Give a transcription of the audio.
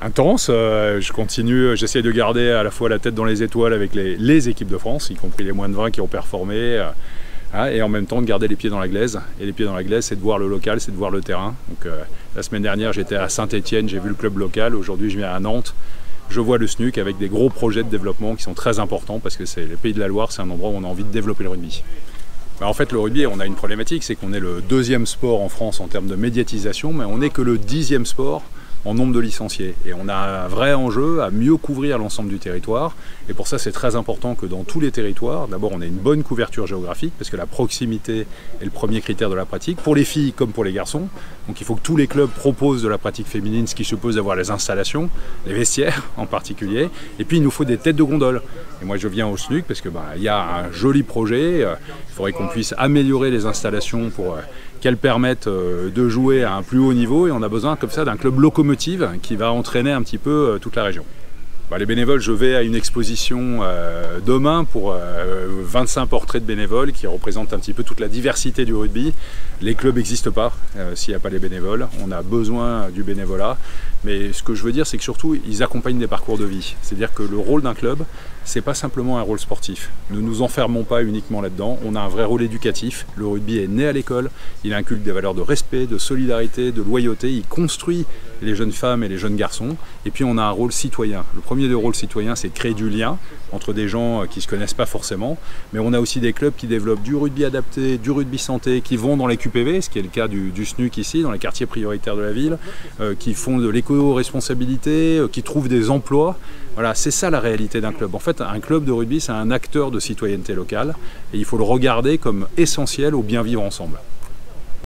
Intense, je continue, j'essaie de garder à la fois la tête dans les étoiles avec les équipes de France, y compris les moins de 20 qui ont performé, et en même temps de garder les pieds dans la glaise. Et les pieds dans la glaise, c'est de voir le local, c'est de voir le terrain. Donc la semaine dernière, j'étais à Saint-Étienne, j'ai vu le club local. Aujourd'hui, je viens à Nantes. Je vois le SNUC avec des gros projets de développement qui sont très importants parce que c'est le Pays de la Loire, c'est un endroit où on a envie de développer le rugby. En fait, le rugby, on a une problématique, c'est qu'on est le deuxième sport en France en termes de médiatisation, mais on n'est que le 10e sport en nombre de licenciés. Et on a un vrai enjeu à mieux couvrir l'ensemble du territoire. Et pour ça, c'est très important que dans tous les territoires, d'abord, on ait une bonne couverture géographique, parce que la proximité est le premier critère de la pratique, pour les filles comme pour les garçons. Donc il faut que tous les clubs proposent de la pratique féminine, ce qui suppose d'avoir les installations, les vestiaires en particulier. Et puis il nous faut des têtes de gondole. Et moi je viens au SNUC parce que y a un joli projet. Il faudrait qu'on puisse améliorer les installations pour qu'elles permettent de jouer à un plus haut niveau. Et on a besoin comme ça d'un club locomotive qui va entraîner un petit peu toute la région. Les bénévoles, je vais à une exposition demain pour 25 portraits de bénévoles qui représentent un petit peu toute la diversité du rugby. Les clubs n'existent pas s'il n'y a pas les bénévoles. On a besoin du bénévolat. Mais ce que je veux dire, c'est que surtout, ils accompagnent des parcours de vie. C'est-à-dire que le rôle d'un club, c'est pas simplement un rôle sportif. Ne nous enfermons pas uniquement là-dedans. On a un vrai rôle éducatif. Le rugby est né à l'école. Il inculque des valeurs de respect, de solidarité, de loyauté. Il construit les jeunes femmes et les jeunes garçons. Et puis on a un rôle citoyen. Le premier des rôles citoyens, c'est créer du lien entre des gens qui ne se connaissent pas forcément. Mais on a aussi des clubs qui développent du rugby adapté, du rugby santé, qui vont dans les QPV, ce qui est le cas du SNUC ici, dans les quartiers prioritaires de la ville, qui font de l'éco-responsabilité, qui trouvent des emplois. Voilà, c'est ça la réalité d'un club. En fait, un club de rugby, c'est un acteur de citoyenneté locale et il faut le regarder comme essentiel au bien vivre ensemble.